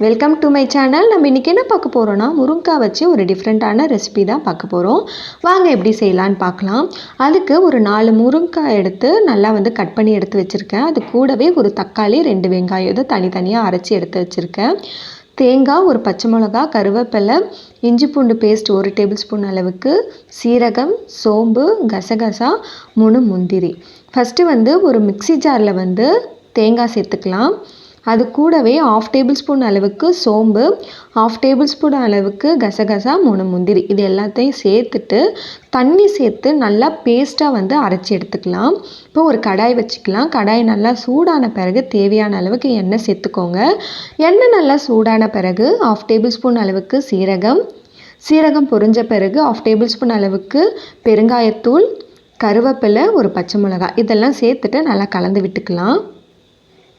Welcome to my channel. நம்ம இன்றைக்கி என்ன பார்க்க போகிறோன்னா, முருங்கைக்காய் வச்சு ஒரு டிஃப்ரெண்ட்டான ரெசிபி தான் பார்க்க போகிறோம். வாங்க எப்படி செய்யலான்னு பார்க்கலாம். அதுக்கு ஒரு 4 முருங்கைக்காய் எடுத்து நல்லா கட் பண்ணி எடுத்து வச்சுருக்கேன். அது கூடவே ஒரு தக்காளி 2 வெங்காயம் இதை தனித்தனியாக அரைச்சி எடுத்து வச்சுருக்கேன். தேங்காய், ஒரு பச்சை மிளகா, கருவேப்பிலை, இஞ்சி பூண்டு பேஸ்ட் 1 டேபிள் ஸ்பூன் அளவுக்கு, சீரகம், சோம்பு, கசகசா, 3 முந்திரி. ஃபஸ்ட்டு ஒரு மிக்சி ஜாரில் தேங்காய் சேர்த்துக்கலாம். அது கூடவே 1/2 டேபிள் ஸ்பூன் அளவுக்கு சோம்பு, 1/2 டேபிள் ஸ்பூன் அளவுக்கு கசகசா, 3 முந்திரி இது எல்லாத்தையும் சேர்த்துட்டு தண்ணி சேர்த்து நல்லா பேஸ்ட்டாக அரைச்சி எடுத்துக்கலாம். இப்போ ஒரு கடாய் வச்சுக்கலாம். கடாய் நல்லா சூடான பிறகு தேவையான அளவுக்கு எண்ணெய் சேர்த்துக்கோங்க. எண்ணெய் நல்லா சூடான பிறகு 1/2 டேபிள் ஸ்பூன் அளவுக்கு சீரகம் பொரிஞ்ச பிறகு 1/2 டேபிள் ஸ்பூன் அளவுக்கு பெருங்காயத்தூள், கருவேப்பிலை, ஒரு பச்சை மிளகாய் இதெல்லாம் சேர்த்துட்டு நல்லா கலந்து விட்டுக்கலாம்.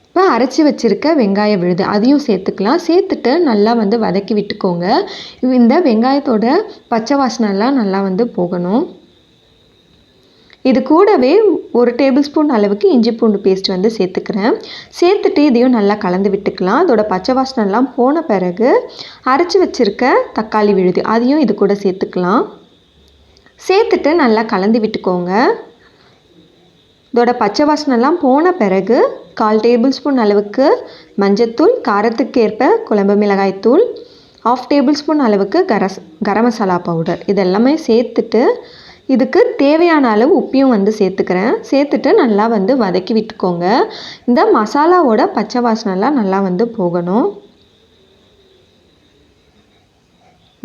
இப்போ அரைச்சி வச்சுருக்க வெங்காய விழுது அதையும் சேர்த்துக்கலாம். சேர்த்துட்டு நல்லா வதக்கி விட்டுக்கோங்க. இந்த வெங்காயத்தோட பச்சை வாசனைலாம் நல்லா போகணும். இது கூடவே 1 டேபிள் ஸ்பூன் அளவுக்கு இஞ்சி பூண்டு பேஸ்ட் சேர்த்துக்கிறேன். சேர்த்துட்டு இதையும் நல்லா கலந்து விட்டுக்கலாம். அதோட பச்சை வாசனைலாம் போன பிறகு அரைச்சி வச்சுருக்க தக்காளி விழுது அதையும் இது கூட சேர்த்துக்கலாம். சேர்த்துட்டு நல்லா கலந்து விட்டுக்கோங்க. இதோட பச்சை வாசனைலாம் போன பிறகு 1/4 டேபிள் ஸ்பூன் அளவுக்கு மஞ்சத்தூள், காரத்துக்கு ஏற்ப குழம்பு மிளகாய்த்தூள், 1/2 டேபிள் ஸ்பூன் அளவுக்கு கரம் மசாலா பவுடர் இதெல்லாமே சேர்த்துட்டு இதுக்கு தேவையான அளவு உப்பையும் சேர்த்துக்கிறேன். சேர்த்துட்டு நல்லா வதக்கி விட்டுக்கோங்க. இந்த மசாலாவோட பச்சை வாசனைலாம் நல்லா போகணும்.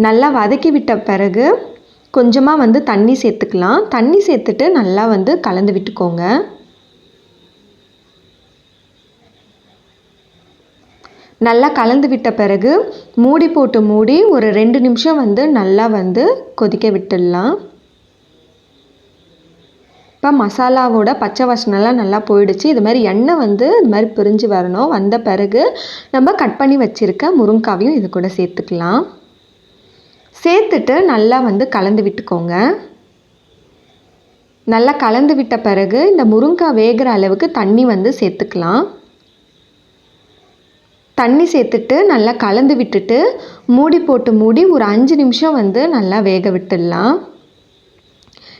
நல்லா வதக்கி விட்ட பிறகு கொஞ்சமாக தண்ணி சேர்த்துக்கலாம். தண்ணி சேர்த்துட்டு நல்லா கலந்து விட்டுக்கோங்க. நல்லா கலந்து விட்ட பிறகு மூடி போட்டு மூடி ஒரு 2 நிமிஷம் நல்லா கொதிக்க விட்டுடலாம். இப்போ மசாலாவோட பச்சை வாசனைலாம் நல்லா போயிடுச்சு. இது மாதிரி எண்ணெய் இது மாதிரி பிரிஞ்சு வரணும். வந்த பிறகு நம்ம கட் பண்ணி வச்சுருக்க முருங்கைக்காவையும் இது கூட சேர்த்துக்கலாம். சேர்த்துட்டு நல்லா கலந்து விட்டுக்கோங்க. நல்லா கலந்து விட்ட பிறகு இந்த முருங்கைக்காய் வேகிற அளவுக்கு தண்ணி சேர்த்துக்கலாம். தண்ணி சேர்த்துட்டு நல்லா கலந்து விட்டுட்டு மூடி போட்டு மூடி ஒரு 5 நிமிஷம் நல்லா வேக விட்டுடலாம்.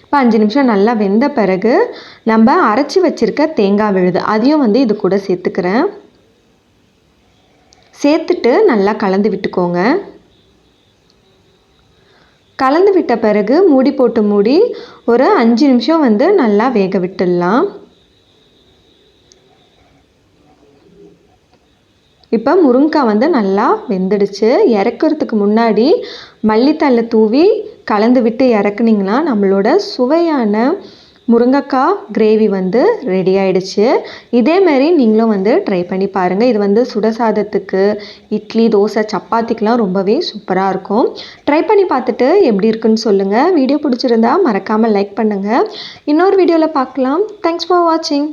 இப்போ 5 நிமிஷம் நல்லா வெந்த பிறகு நம்ம அரைச்சி வச்சுருக்க தேங்காய் விழுது அதையும் இது கூட சேர்த்துக்கிறேன். சேர்த்துட்டு நல்லா கலந்து விட்டுக்கோங்க. கலந்து விட்ட பிறகு மூடி போட்டு மூடி ஒரு 5 நிமிஷம் நல்லா வேக விட்டுடலாம். இப்போ முருங்கைக்காய் நல்லா வெந்துடுச்சு. இறக்கிறதுக்கு முன்னாடி மல்லித்தழை தூவி கலந்து விட்டு இறக்குனிங்கன்னா நம்மளோட சுவையான முருங்கைக்காய் கிரேவி ரெடி ஆகிடுச்சு. இதேமாரி நீங்களும் ட்ரை பண்ணி பாருங்கள். இது சுட சாதத்துக்கு, இட்லி, தோசை, சப்பாத்திக்கெலாம் ரொம்பவே சூப்பராக இருக்கும். ட்ரை பண்ணி பார்த்துட்டு எப்படி இருக்குன்னு சொல்லுங்கள். வீடியோ பிடிச்சிருந்தா மறக்காமல் லைக் பண்ணுங்கள். இன்னொரு வீடியோவில் பார்க்கலாம். தேங்க்ஸ் ஃபார் வாட்சிங்.